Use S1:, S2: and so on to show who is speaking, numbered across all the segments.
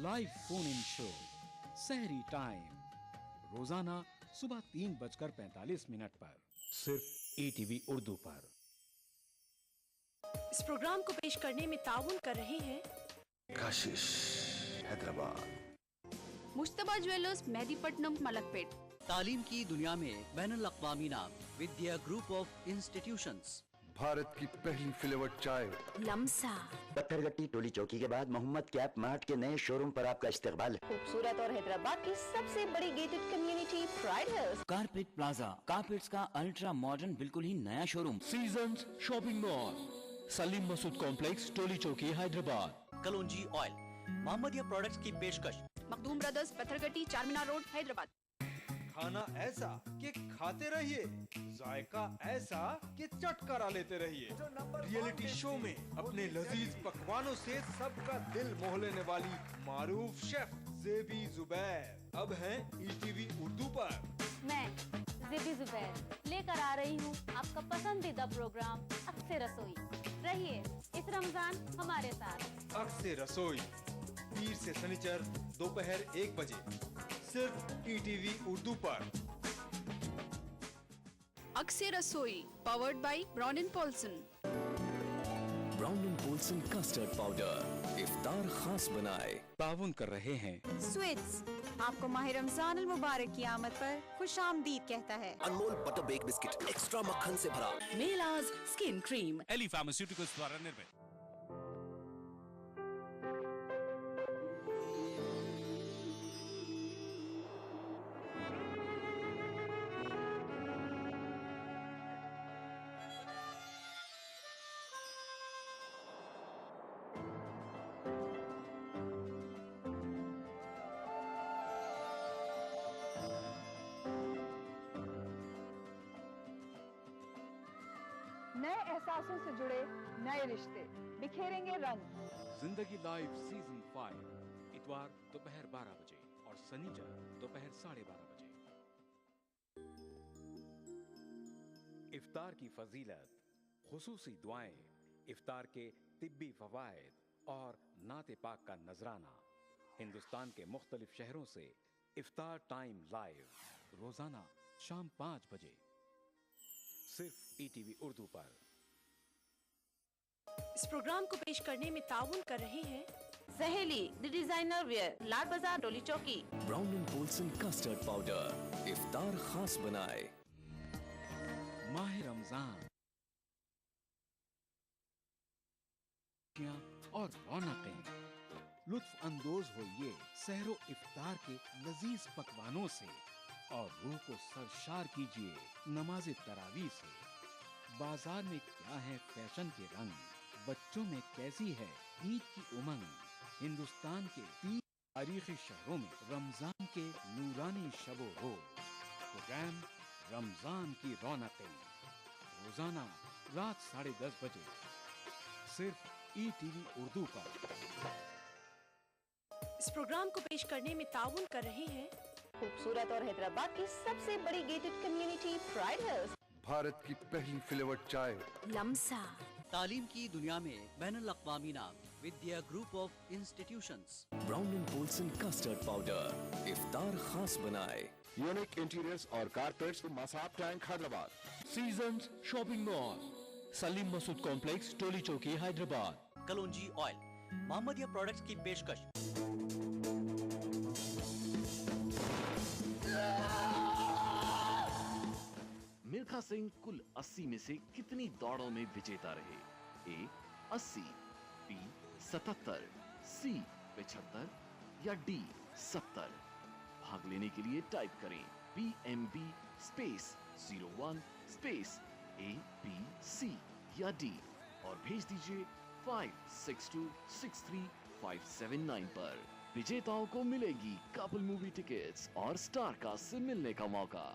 S1: Live phone in show सहरी time रोजाना सुबह 3:45 पर सिर्फ ईटीवी उर्दू पर।
S2: इस प्रोग्राम को पेश करने में ताउन कर रहे हैं
S3: काशिश हैदराबाद,
S4: मुश्तबा ज्वेलर्स मेहदीपट्टनम मलकपेट।
S5: तालीम की दुनिया में बैनुल अक़वामी नाम Vidya group of institutions.
S3: Bharat की पहली फ्लेवर्ड चाय
S4: लम्सा।
S6: पत्थरगट्टी टोली चौकी के बाद मोहम्मद कैप मार्ट के नए शोरूम पर आपका इस्तकबाल है।
S7: खूबसूरत और हैदराबाद की सबसे बड़ी gated community Pride Hills.
S8: Carpet Plaza, carpets का अल्ट्रा मॉडर्न बिल्कुल ही नया showroom.
S9: Seasons shopping mall, Salim Masood complex, Toli Chowki, Hyderabad.
S5: कलौंजी ऑयल, मोहम्मदिया प्रोडक्ट्स की पेशकश।
S4: Makhdoom brothers, Pattharghatti, Charminar road, Hyderabad.
S10: खाना ऐसा कि खाते रहिए, जायका ऐसा कि चटकारा लेते रहिए। रियलिटी शो में अपने लजीज पकवानों से सबका दिल मोह लेने वाली मारूफ शेफ ज़ेबी ज़ुबैर अब हैं ईटीवी उर्दू पर।
S11: मैं ज़ेबी ज़ुबैर लेकर आ रही हूँ आपका पसंदीदा प्रोग्राम अक्से रसोई। रहिए इस रमजान हमारे साथ।
S10: अक्से रसोई पीर से शनिचर दोपहर 1 बजे सिर्फ ईटीवी उर्दू पर।
S4: अक्से रसोई powered by Brown and Polson.
S9: Brown and Polson custard powder इफ्तार खास बनाए।
S1: ताउन कर रहे हैं
S7: स्वीट्स आपको माह रमजान अल मुबारक की आमद पर खुश आमदीद कहता है।
S3: Anmol butter bake biscuit extra मक्खन से भरा।
S4: मेलाज स्किन क्रीम,
S9: एली फार्मास्यूटिकल्स द्वारा निर्मित।
S7: नए एहसासों से जुड़े नए रिश्ते बिखेरेंगे रंग।
S1: जिंदगी लाइव सीजन 5 इतवार दोपहर 12 बजे और शनिचर दोपहर 12:30 बजे। इफ्तार की फजीलत, खुसूसी दुआएं, इफ्तार के तिब्बी फवायद और नाते पाक का नजराना। हिंदुस्तान के मुख्तलिफ शहरों से इफ्तार टाइम लाइव रोजाना शाम 5 बजे सिर्फ ईटीवी उर्दू पर।
S2: इस प्रोग्राम को पेश करने में ताउन कर रहे हैं
S7: सहेली the designer wear, Lal Bazaar, Toli Chowki.
S9: Brown and Polson custard powder इफ्तार खास बनाए।
S1: माह रमजान और रौनकें, लुत्फ अंदोज होइए सहरो इफ्तार के लजीज पकवानों से और रूह को सरशार कीजिए नमाज तरावी से। बाजार में क्या है फैशन के रंग, बच्चों में कैसी है ईद की उमंग। हिंदुस्तान के 3 तारीखी शहरों में रमजान के नूरानी शबो रोज प्रोग्राम रमजान की रौनकें रोजाना रात 10:30 बजे सिर्फ ईटीवी उर्दू पर।
S2: इस प्रोग्राम को पेश करने में ताउन कर रहे हैं
S7: खूबसूरत और हैदराबाद की सबसे बड़ी gated community Pride hills.
S3: Bharat की पहली फ्लेवर्ड चाय
S4: लम्सा।
S5: तालीम की दुनिया में बैनुल अक़वामी नाम Vidya group of institutions.
S9: Brown and Polson custard powder इफ्तार खास बनाए।
S3: यूनिक इंटीरियर्स और carpets Masab Tank Hyderabad.
S9: Seasons shopping mall, Salim Masood complex, Toli Chowki, Hyderabad.
S5: कलौंजी ऑयल, मोहम्मदिया प्रोडक्ट्स की पेशकश।
S12: मिल्खा सिंह कुल 80 में से कितनी दौड़ों में विजेता रहे? ए 80, बी 77, सी 75 या डी 70? भाग लेने के लिए टाइप करें PMB स्पेस 01 स्पेस ABC या डी और भेज दीजिए 56263579 पर। विजेताओं को मिलेगी कपल मूवी टिकट्स और स्टार कास्ट से मिलने का मौका।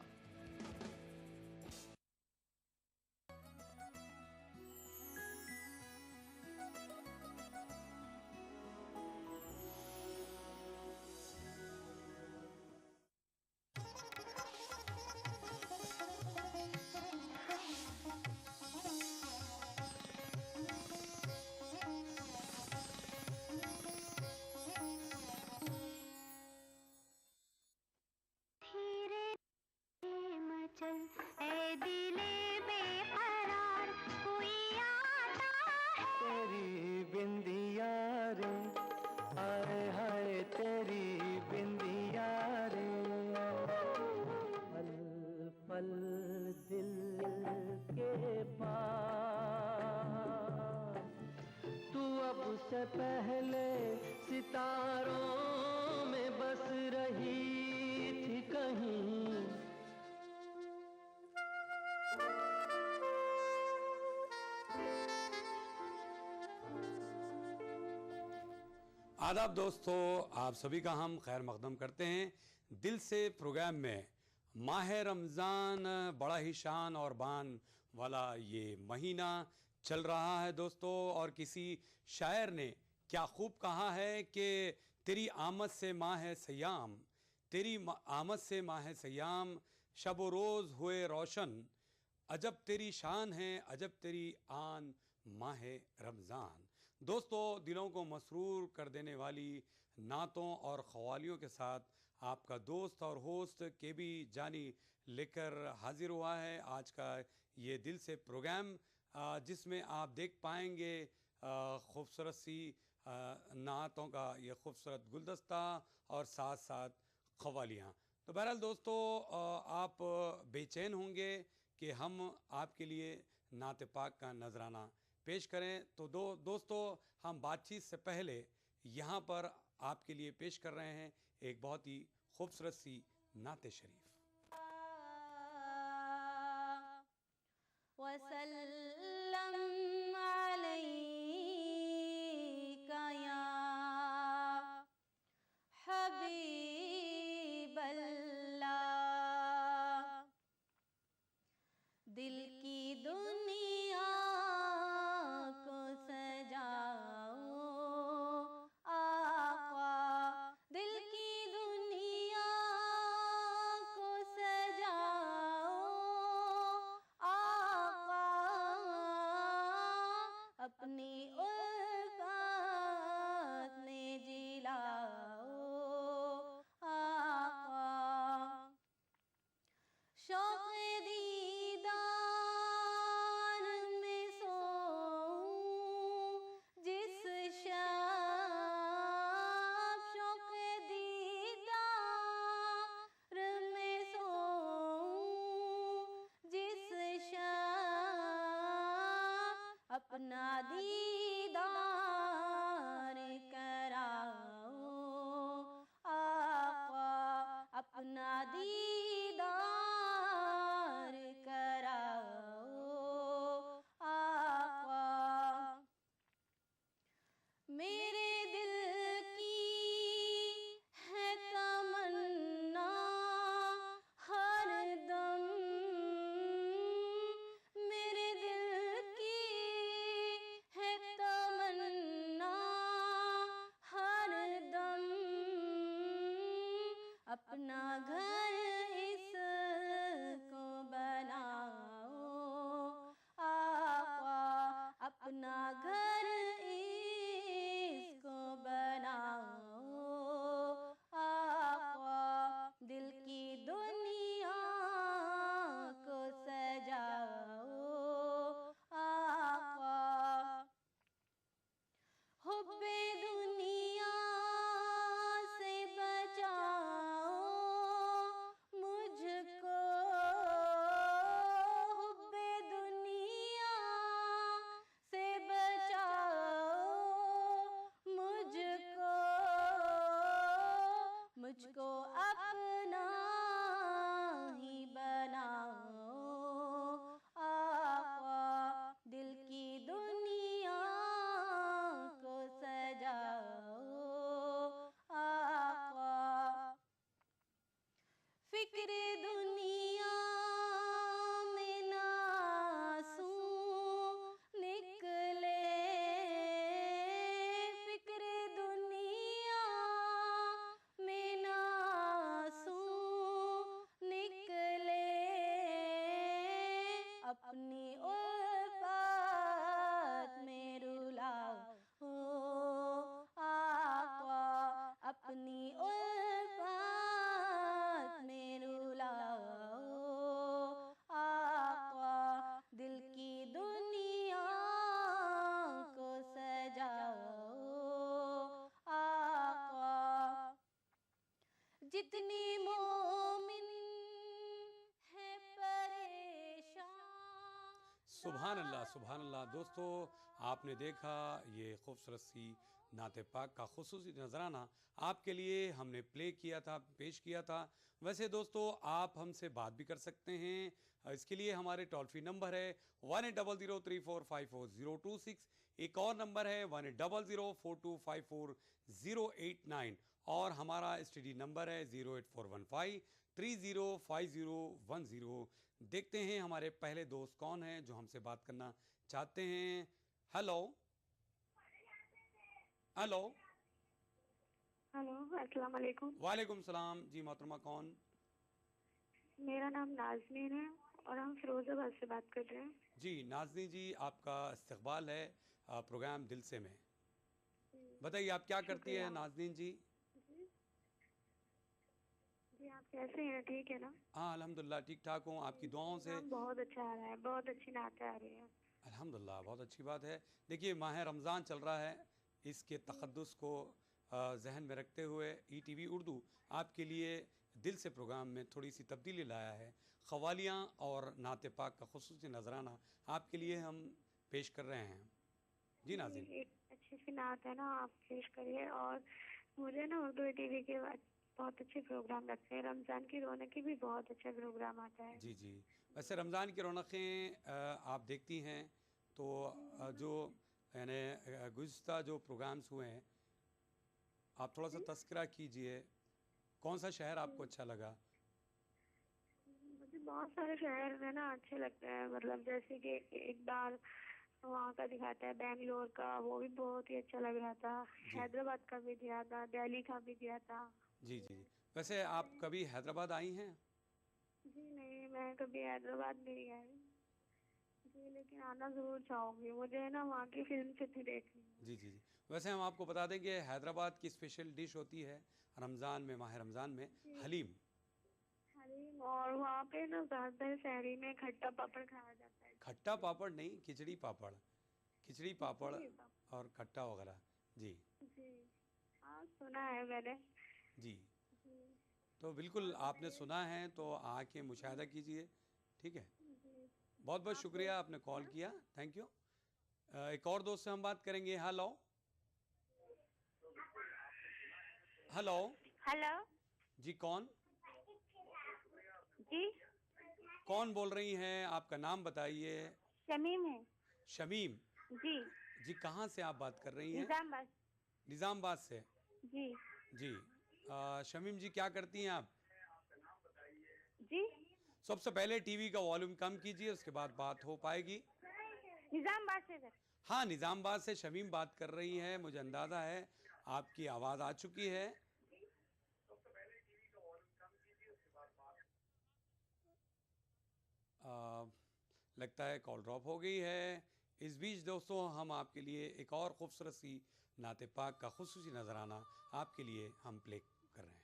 S13: आदाब दोस्तों, आप सभी का हम खैर मकदम करते हैं दिल से प्रोग्राम में। माह रमज़ान बड़ा ही शान और बान वाला ये महीना चल रहा है दोस्तों, और किसी शायर ने क्या खूब कहा है कि तेरी आमद से माह सयाम, तेरी आमद से माह सयाम, शब व रोज़ हुए रोशन, अजब तेरी शान है अजब तेरी आन माह रमज़ान। दोस्तों, दिलों को मसरूर कर देने वाली नातों और ख्वालियों के साथ आपका दोस्त और होस्ट KB जानी लेकर हाजिर हुआ है आज का ये दिल से प्रोग्राम, जिसमें आप देख पाएंगे खूबसूरत सी नातों का ये खूबसूरत गुलदस्ता और साथ साथ ख्वालियाँ। तो बहरहाल दोस्तों, आप बेचैन होंगे कि हम आपके लिए नात पाक का नजराना पेश करें, तो दोस्तों हम बातचीत से पहले यहाँ पर आपके लिए पेश कर रहे हैं एक बहुत ही खूबसूरत सी नात शरीफ।
S11: वसल्लम अलैका या हबीबल्लाह, दिल की दुनिया को सजाओ आका, दिल की दुनिया को सजाओ आका, अपनी उल्फत में जिलाओ आका। शौक़ दीदार में सोऊं जिस शब, शौक़ दीदार में सोऊं जिस शब, अपना दीदार कराओ आका, अपना दीदार कराओ आका। मेरे दिल की है तमन्ना हरदम, मेरे दिल की है तमन्ना हरदम, अपना घर इसको बनाओ आका, अपना घर इसको बनाओ आका, दिल की दुनिया को सजाओ आका। हुब्बे दुनिया से बचाओ मुझको, हुब्बे दुनिया से बचाओ मुझको, मुझको अपना ही बनाओ आका, दिल की दुनिया को सजाओ आका। फिक्र दुनिया में नासूं निकले, फिक्र दुनिया में नासूं निकले, अपनी उल्फत में रुलाओ आका, अपनी उल्फत में रुलाओ आका, दिल की दुनिया को सजाओ आका। जितनी मोमिन है परेशान।
S13: सुभान अल्लाह, सुभान अल्लाह। दोस्तों, आपने देखा ये खूबसूरत सी नाते पाक का खुसूसी नजराना आपके लिए हमने प्ले किया था, पेश किया था। वैसे दोस्तों, आप हमसे बात भी कर सकते हैं। इसके लिए हमारे टोल फ्री नंबर है 180034544026। एक और नंबर है 180042544089 और हमारा एसटीडी नंबर है 08415305010। देखते हैं हमारे पहले दोस्त कौन हैं जो हमसे बात करना चाहते हैं। हेलो हेलो
S14: हेलो, अस्सलाम वालेकुम।
S13: वालेकुम सलाम जी। मोहतरमा कौन?
S14: मेरा नाम नाज़नीन है और हम फिरोजाबाद से बात कर रहे हैं।
S13: जी नाज़नी जी, आपका इस्तकबाल है प्रोग्राम दिल से में। बताइए आप क्या करती है नाज़नीन जी?
S14: जी आप कैसे हैं? ठीक है ना?
S13: हाँ अल्हम्दुलिल्लाह ठीक ठाक हूँ, आपकी दुआओं से।
S14: बहुत अच्छा आ रहा है, बहुत अच्छी नाते आ रही है।
S13: अल्हम्दुलिल्लाह, बहुत अच्छी बात है। देखिए माह रमज़ान चल रहा है, इसके तक़द्दुस को जहन में रखते हुए ईटीवी उर्दू आपके लिए दिल से प्रोग्राम में थोड़ी सी तब्दीली लाया है। क़वालियाँ और नाते पाक का ख़ुसूसी नजराना आपके लिए हम पेश कर रहे हैं। जी नाज़रीन,
S14: एक अच्छी सी नात है ना, आप पेश करिए। और मुझे ना उर्दू टीवी के बहुत अच्छे प्रोग्राम लगते हैं। रमज़ान की रौनकें भी बहुत अच्छा प्रोग्राम आता है।
S13: जी जी। वैसे रमज़ान की रौनकें आप देखती हैं तो जो यानी गुज़िश्ता जो प्रोग्राम्स हुए हैं, आप थोड़ा सा तज़किरा कीजिए। कौन सा शहर आपको अच्छा लगा?
S14: मुझे बहुत सारे शहर में ना अच्छे लगते हैं, मतलब जैसे कि एक बार वहाँ का दिखाता है बेंगलोर का, वो भी बहुत ही अच्छा लग रहा था। हैदराबाद का भी दिया था, दिल्ली का भी दिया था।
S13: जी जी। वैसे आप कभी हैदराबाद आई हैं?
S14: जी नहीं, मैं कभी हैदराबाद नहीं आई जी, लेकिन आना ज़रूर चाहूँगी। मुझे ना वहाँ की फिल्म सिटी देखनी है।
S13: जी जी जी। वैसे हम आपको बता दें कि हैदराबाद की स्पेशल डिश होती है रमज़ान में, माह रमज़ान में हलीम।
S14: हलीम, और वहाँ पे ना ज़्यादातर शहरी में खट्टा पापड़ खाया जाता है।
S13: खट्टा पापड़ नहीं, खिचड़ी पापड़। खिचड़ी पापड़ और खट्टा वगैरह। जी
S14: जी हाँ, सुना है मैंने।
S13: जी, तो बिल्कुल आपने सुना है तो आके मुशाहिदा कीजिए। ठीक है, बहुत बहुत शुक्रिया आपने कॉल किया, थैंक यू। एक और दोस्त से हम बात करेंगे। हेलो हेलो
S14: हेलो
S13: जी, कौन
S14: जी?
S13: कौन बोल रही हैं? आपका नाम बताइए।
S14: शमीम है।
S13: शमीम
S14: जी
S13: जी, कहाँ से आप बात कर रही हैं?
S14: निजामबाद।
S13: निज़ामबाद से।
S14: जी
S13: जी शमीम जी, क्या करती हैं आप?
S14: जी
S13: सबसे पहले टीवी का वॉल्यूम कम कीजिए, उसके बाद बात हो पाएगी।
S14: निजामबाद से सर।
S13: हाँ, निज़ामबाद से शमीम बात कर रही हैं, मुझे अंदाज़ा है आपकी आवाज़ आ चुकी है। लगता है कॉल ड्रॉप हो गई है। इस बीच दोस्तों हम आपके लिए एक और खूबसूरत सी नाते पाक का खुसूसी नजराना आपके लिए हम प्ले कर रहे हैं।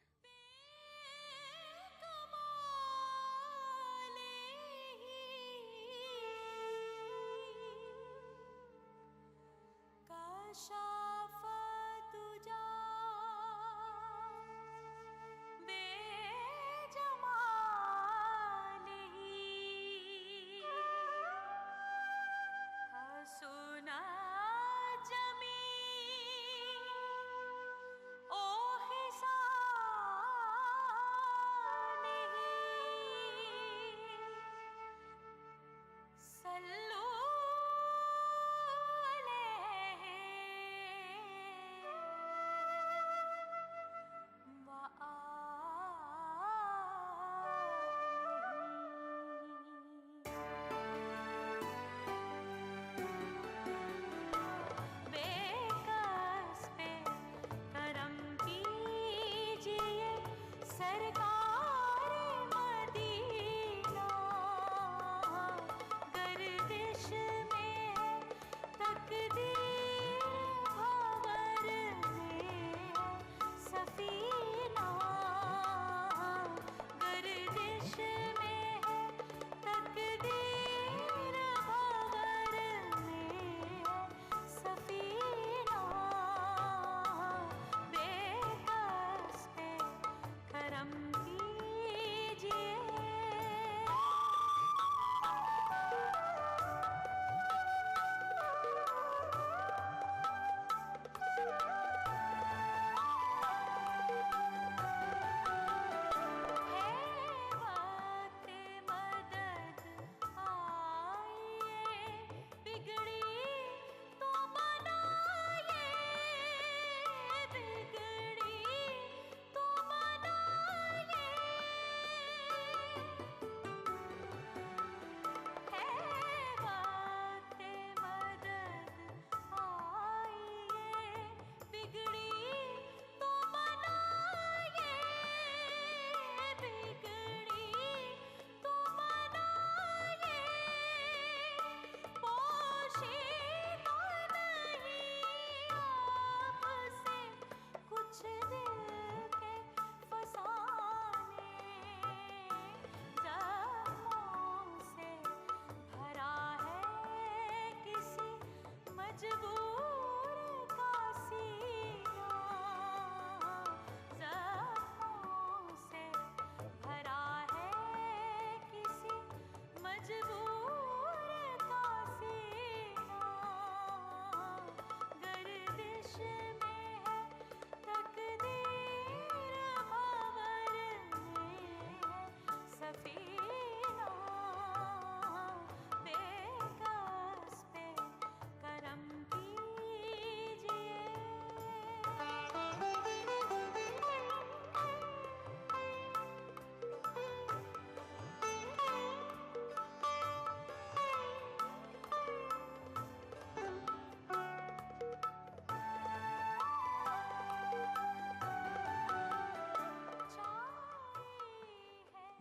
S15: करम
S11: बिगड़ी तो मनाए, बिगड़ी तो मनाए, पोशीदा नहीं आपसे कुछ दिल के फसाने, जख्मों से भरा है किसी मजबूर का सीना, जख्मों से भरा है किसी मजबूर का सीना, गर्दिश में है तकदीर भंवर में है सफीना, बेकस पे करम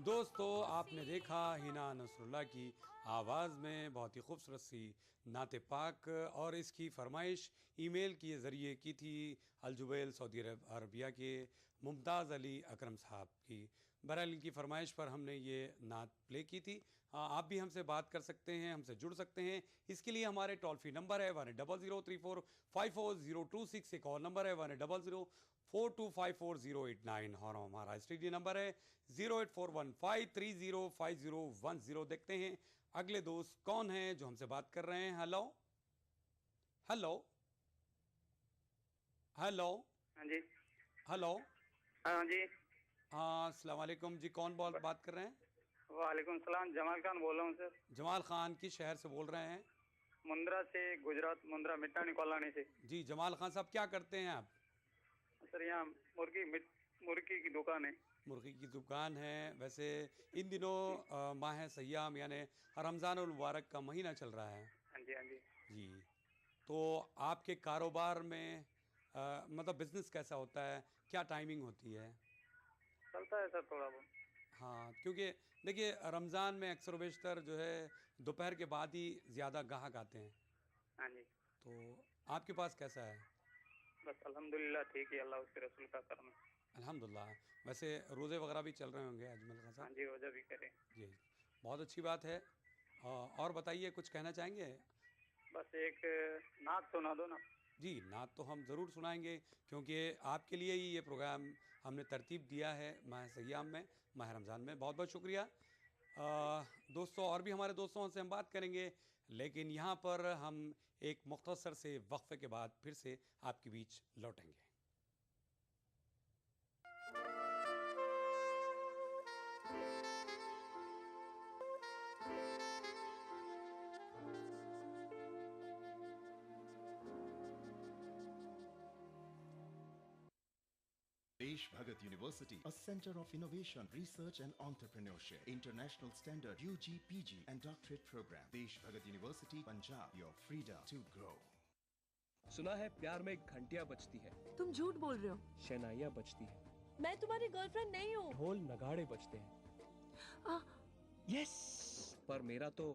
S13: दोस्तों, आपने देखा हिना नसरुल्लाह की आवाज़ में बहुत ही खूबसूरत सी नाते पाक, और इसकी फरमाइश ईमेल के ज़रिए की थी अलजुबैल सऊदी अरबिया के मुमताज़ अली अकरम साहब की। बहरहाल इनकी फरमाइश पर हमने ये नात प्ले की थी। आप भी हमसे बात कर सकते हैं, हमसे जुड़ सकते हैं। इसके लिए हमारे टोल फ्री नंबर है 1003454026, एक और नंबर है 104254254089, और हमारा स्टूडियो नंबर है 08415305010। देखते हैं अगले दोस्त कौन है जो हमसे बात कर रहे हैं। Hello hello hello.
S15: हाँ जी।
S13: हेलो।
S15: हाँ जी।
S13: हाँ, अस्सलाम वालेकुम जी, कौन बात कर रहे हैं?
S15: वालेकुम सलाम, जमाल खान बोल रहा हूँ सर।
S13: जमाल खान किस शहर से बोल रहे हैं?
S15: मुंद्रा से, गुजरात, मुंद्रा मिट्टानी कॉलोनी से।
S13: जी जमाल खान साहब, क्या करते हैं आप?
S15: सर यहाँ मुर्गी की दुकान है।
S13: मुर्गी की दुकान है। वैसे इन दिनों माह सयाम यानी रमज़ान उल मुबारक का महीना चल रहा है।
S15: हाँ जी, हाँ जी।
S13: जी, तो आपके कारोबार में मतलब बिजनेस कैसा होता है, क्या टाइमिंग होती है?
S15: चलता है सर थोड़ा बहुत।
S13: हाँ, क्योंकि देखिए रमज़ान में अक्सर बेशतर जो है दोपहर के बाद ही ज़्यादा ग्राहक आते हैं।
S15: हाँ जी।
S13: तो आपके पास कैसा है?
S15: बस अल्हम्दुलिल्लाह ठीक है, अल्लाह उसके रसूल का करम है।
S13: अल्हम्दुलिल्लाह। वैसे रोज़े वगैरह भी चल रहे होंगे अजमल खान साहब?
S15: हाँ जी, रोज़ा भी करें।
S13: जी, बहुत अच्छी बात है। और बताइए, कुछ कहना चाहेंगे?
S15: बस एक नात सुना दो ना।
S13: जी, नात तो हम ज़रूर सुनाएंगे, क्योंकि आपके लिए ही ये प्रोग्राम हमने तरतीब दिया है माह सयाम में, माह रमज़ान में। बहुत बहुत शुक्रिया। दोस्तों, और भी हमारे दोस्तों से हम बात करेंगे, लेकिन यहाँ पर हम एक मुख्तसर से वक्फे के बाद फिर से आपके बीच लौटेंगे।
S16: Desh Bhagat University, a center of innovation, research and entrepreneurship. International standard UG, PG and doctorate program. Desh Bhagat University, Punjab, your freedom to grow.
S9: सुना है प्यार में घंटियां बजती है,
S2: तुम झूठ बोल रहे हो।
S9: शहनाइयां बजती है,
S2: मैं तुम्हारी गर्लफ्रेंड नहीं हूँ।
S9: ढोल नगाड़े बजते हैं। यस, पर मेरा तो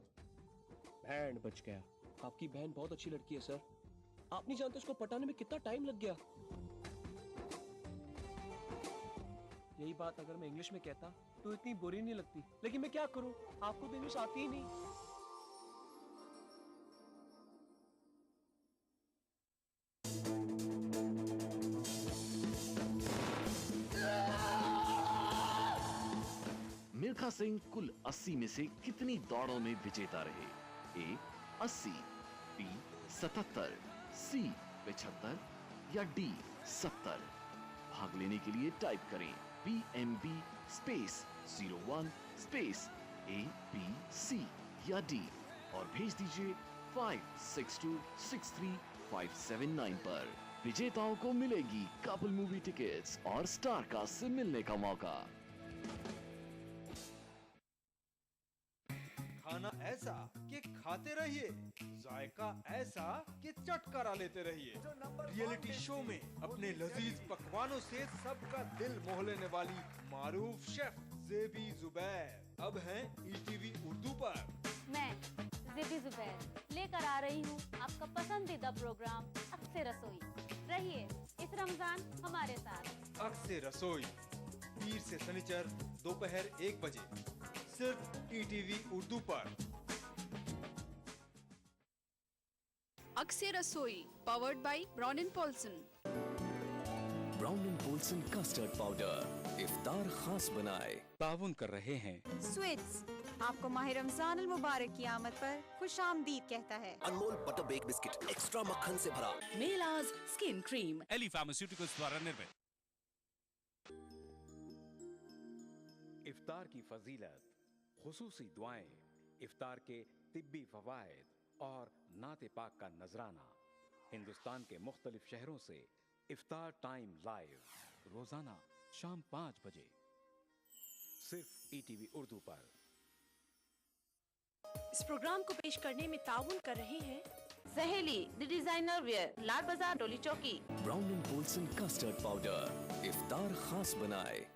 S9: बैंड बज गया। आपकी बहन बहुत अच्छी लड़की है सर, आप नहीं जानते उसको पटाने में कितना टाइम लग गया। यही बात अगर मैं इंग्लिश में कहता तो इतनी बुरी नहीं लगती, लेकिन मैं क्या करूं, आपको तो इंग्लिश आती ही नहीं।
S12: मिल्खा सिंह कुल 80 में से कितनी दौड़ों में विजेता रहे? ए 80, बी 77, सी 75 या डी 70? भाग लेने के लिए टाइप करें BMB स्पेस 01 स्पेस ABC या D और भेज दीजिए 56263579 पर। विजेताओं को मिलेगी कपल मूवी टिकट्स और स्टार कास्ट से मिलने का मौका।
S10: खाना ऐसा कि खाते रहिए, जायका ऐसा कि चट करा लेते रहिए। रियलिटी शो में अपने लजीज पकवानों से सबका दिल मोह लेने वाली मारूफ शेफ ज़ेबी ज़ुबैर अब हैं ईटीवी उर्दू पर।
S11: मैं ज़ेबी ज़ुबैर लेकर आ रही हूँ आपका पसंदीदा प्रोग्राम अक्से रसोई। रहिए इस रमजान हमारे साथ।
S10: अक्से रसोई पीर से शनिचर दोपहर 1 बजे सिर्फ ईटीवी उर्दू पर।
S4: अक्से रसोई powered by Brown Polson.
S17: Brown Polson custard powder इफ्तार खास बनाए।
S1: ताउन कर रहे हैं
S18: स्वीट्स आपको माह रमजान मुबारक की आमद पर खुश आमदीद कहता है।
S17: Anmol butter bake biscuit extra मक्खन से भरा।
S19: मेलाज स्किन क्रीम
S20: एली फार्मास्यूटिकल्स द्वारा निर्मित।
S1: इफ्तार की फजीलत, खुसूसी दुआएं, इफ्तार के तिब्बी फवायद और नाते पाक का नजराना। हिंदुस्तान के मुख्तलिफ शहरों से इफ्तार टाइम लाइव रोजाना शाम 5 बजे सिर्फ ईटीवी उर्दू पर।
S2: इस प्रोग्राम को पेश करने में ताउन कर रहे हैं
S11: सहेली द डिजाइनर वेयर, लाल बाजार, डोली चौकी।
S17: ब्राउन पोल्सन कस्टर्ड पाउडर इफ्तार खास बनाए।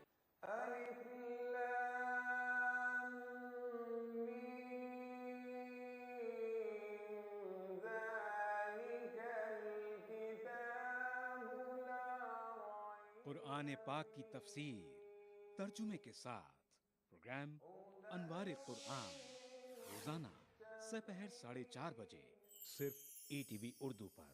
S1: कुरान पाक की तफसीर तर्जुमे के साथ प्रोग्राम अनवार कुरान रोजाना दोपहर 4:30 बजे सिर्फ ईटीवी उर्दू पर।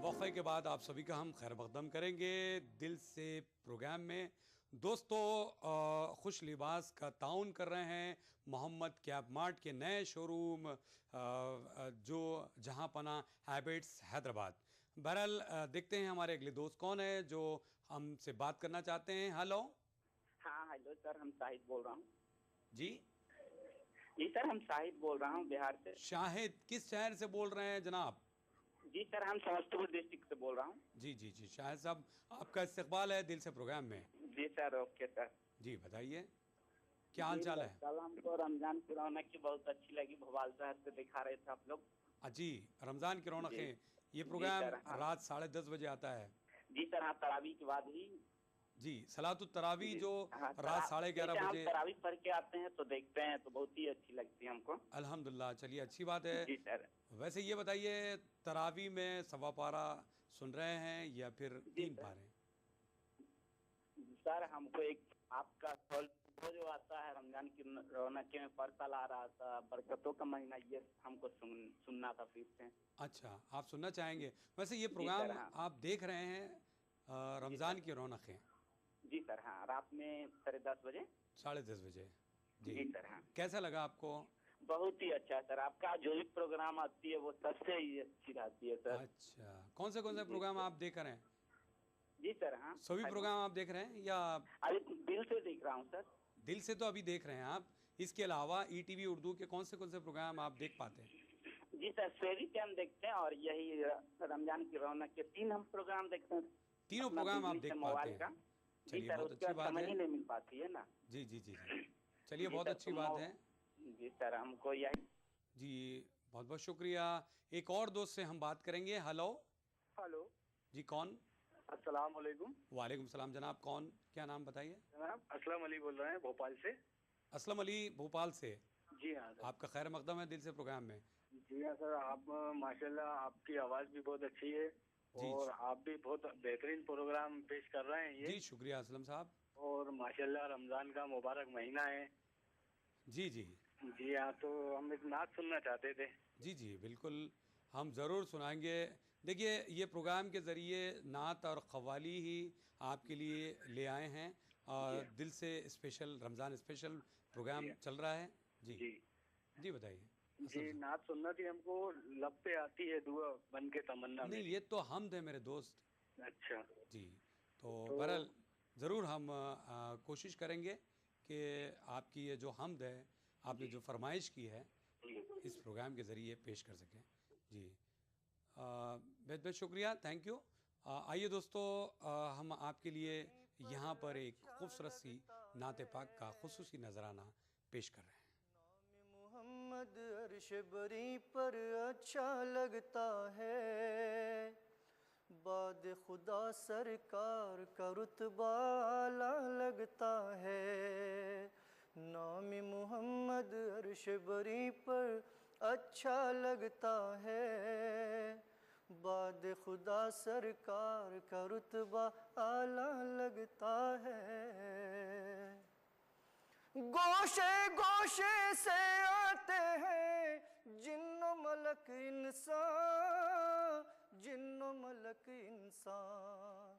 S13: वक्फे के बाद आप सभी का हम खैर मकदम करेंगे दिल से प्रोग्राम में। दोस्तों खुश लिबास का ताउन कर रहे हैं मोहम्मद कैब मार्ट के नए शोरूम जो जहां पना हैबिट्स हैदराबाद। बहरहाल देखते हैं हमारे अगले दोस्त कौन है जो हमसे बात करना चाहते हैं। हेलो।
S21: हाँ हेलो सर, हम शाहिद बोल रहा हूँ।
S13: जी
S21: जी सर, हम शाहिद बोल रहा हूँ बिहार से।
S13: शाहिद किस शहर से बोल रहे हैं जनाब?
S21: जी सर, हम समस्तीपुर डिस्ट्रिक्ट से बोल रहा हूँ।
S13: जी जी जी शाहिद साहब, आपका इस्तकबाल है दिल से प्रोग्राम में।
S21: जी सर, ओके सर।
S13: जी बताइए क्या हाल चाल है?
S21: कल हमको रमजान की रौनक की बहुत अच्छी लगी, भोपाल शहर से दिखा रहे थे आप लोग।
S13: जी रमजान की रौनकें, ये प्रोग्राम रात 10:30 बजे आता है।
S21: जी सर, हाँ तरावी के बाद ही।
S13: जी सलातुत तरावी जो रात 11:30 बजे
S21: तरावी पढ़ के आते हैं तो देखते हैं तो बहुत ही अच्छी लगती है हमको।
S13: अल्हम्दुलिल्लाह, चलिए अच्छी बात है।
S21: जी सर।
S13: वैसे ये बताइए तरावी में सवा पारा सुन रहे हैं या फिर 3 पारे?
S21: सर हमको एक आपका वो जो आता है रमजान की रौनक में परकल आ रहा था, बरकतों का महीना, ये हमको सुनना था फिर से।
S13: अच्छा, आप सुनना चाहेंगे? वैसे ये प्रोग्राम आप देख रहे हैं रमजान की रौनकें?
S21: जी सर हाँ, रात में 10:30 बजे
S13: 10:30 बजे।
S21: जी सर हाँ।
S13: कैसा लगा आपको?
S21: बहुत ही अच्छा सर, आपका जो भी प्रोग्राम आती है वो सबसे ही अच्छी रहती है सर।
S13: अच्छा, कौन से प्रोग्राम आप देख रहे हैं?
S21: जी सर हाँ।
S13: सभी प्रोग्राम आप देख रहे हैं या?
S21: अभी दिल से देख रहा हूँ सर।
S13: दिल से तो अभी देख रहे हैं आप, इसके अलावा ईटीवी उर्दू के कौन से प्रोग्राम आप देख पाते हैं?
S21: जी सर, फेरी टाइम देखते हैं और यही रमजान की रौनक के 3 हम प्रोग्राम देखते हैं।
S13: तीनों प्रोग्राम आप देख पाते हैं? चलिए बहुत अच्छी बात है।
S21: नहीं मिल पाती है ना।
S13: जी जी जी चलिए बहुत अच्छी बात है।
S21: जी सर, हमको यही।
S13: जी बहुत बहुत शुक्रिया। एक और दोस्त से हम बात करेंगे। हेलो।
S15: हेलो
S13: जी कौन?
S15: अस्सलाम वालेकुम।
S13: वालेकुम सलाम जनाब, कौन, क्या नाम बताइए?
S15: जनाब असलम अली बोल रहे हैं भोपाल से।
S13: असलम अली भोपाल से।
S15: जी हाँ सर।
S13: आपका खैर मकदम है दिल से प्रोग्राम में।
S15: जी हाँ सर, आप माशाल्लाह आपकी आवाज़ भी बहुत अच्छी है और आप भी बहुत बेहतरीन प्रोग्राम पेश कर रहे हैं। ये
S13: जी शुक्रिया असलम साहब।
S15: और माशाल्लाह रमज़ान का मुबारक महीना है।
S13: जी जी
S15: जी हाँ, तो हम एक नात सुनना चाहते थे।
S13: जी जी बिल्कुल, हम ज़रूर सुनाएंगे। देखिए ये प्रोग्राम के ज़रिए नात और क़व्वाली ही आपके लिए ले आए हैं और दिल से स्पेशल रमज़ान स्पेशल प्रोग्राम चल रहा है। जी जी बताइए।
S15: जी नात सुनना थी हमको, लब पे आती है दुआ बन के तमन्ना।
S13: नहीं ये तो हमद है मेरे दोस्त।
S15: अच्छा
S13: जी, तो बहरहाल ज़रूर हम कोशिश करेंगे कि आपकी ये जो हमद है, आपने जो फरमाइश की है, इस प्रोग्राम के ज़रिए पेश कर सकें। जी बहुत बहुत शुक्रिया, थैंक यू। आइए दोस्तों, हम आपके लिए यहाँ पर एक खूबसूरत सी नाते पाक का खुसूसी नजराना पेश कर रहे हैं।
S6: मोहम्मद अर्श बरी पर अच्छा लगता है, बाद खुदा सरकार का रुतबा आला लगता है। नाम मोहम्मद अर्श बरी पर अच्छा लगता है, बाद खुदा सरकार का रुतबा आला लगता है। गोशे गोशे से आते हैं जिन्नो मलक इंसान, जिन्नो मलक इंसान।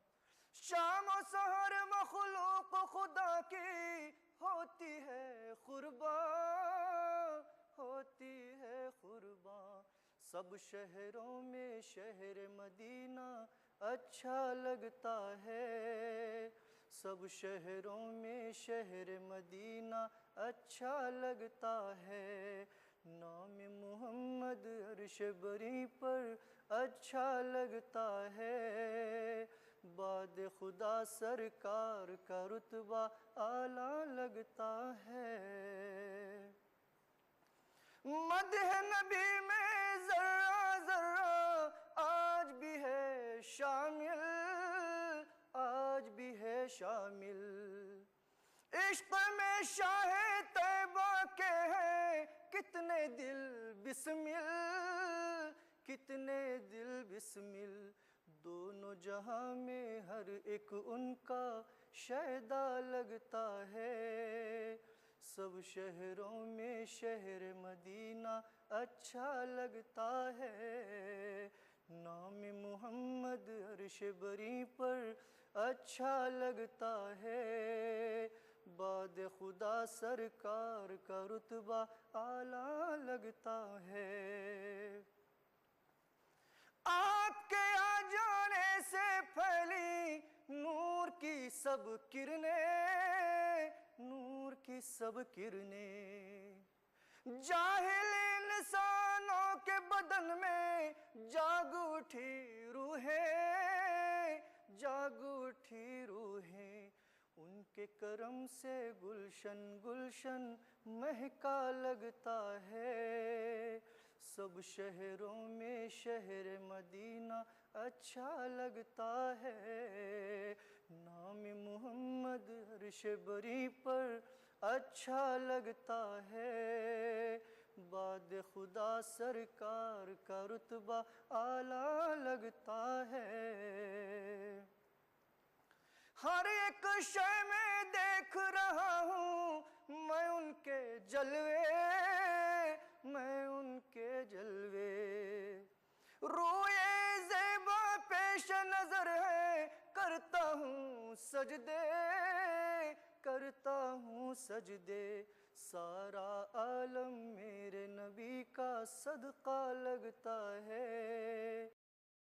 S6: शाम और सहर मखलूक खुदा की होती है कुर्बान, होती है कुर्बान। सब शहरों में शहर मदीना अच्छा लगता है, सब शहरों में शहर मदीना अच्छा लगता है। नाम मोहम्मद अर्श बरी पर अच्छा लगता है, बाद खुदा सरकार का रुतबा आला लगता है। मदह नबी में जर्रा जर्रा आज भी है शामिल, आज भी है शामिल। इश्क में शाहे तैबा के हैं कितने दिल बिस्मिल, कितने दिल बिस्मिल। दोनों जहां में हर एक उनका शहदा लगता है, सब शहरों में शहर मदीना अच्छा लगता है। नाम मोहम्मद अर्श बरी पर अच्छा लगता है, बाद खुदा सरकार का रुतबा आला लगता है। आपके आ जाने से फैली नूर की सब किरणें, नूर की सब किरणें। जाहिल इंसानों के बदन में जाग उठी रूहें, जाग उठी रूहें। उनके करम से गुलशन गुलशन महका लगता है, सब शहरों में शहर मदीना अच्छा लगता है। नाम मोहम्मद अर्श बरी पर अच्छा लगता है, बाद खुदा सरकार का रुतबा आला लगता है। हर एक शय में देख रहा हूँ मैं उनके जलवे, मैं उनके जलवे। रोए ज़ेबा पेश नजर है, करता हूँ सजदे, करता हूँ सजदे। सारा आलम मेरे नबी का सदका लगता है,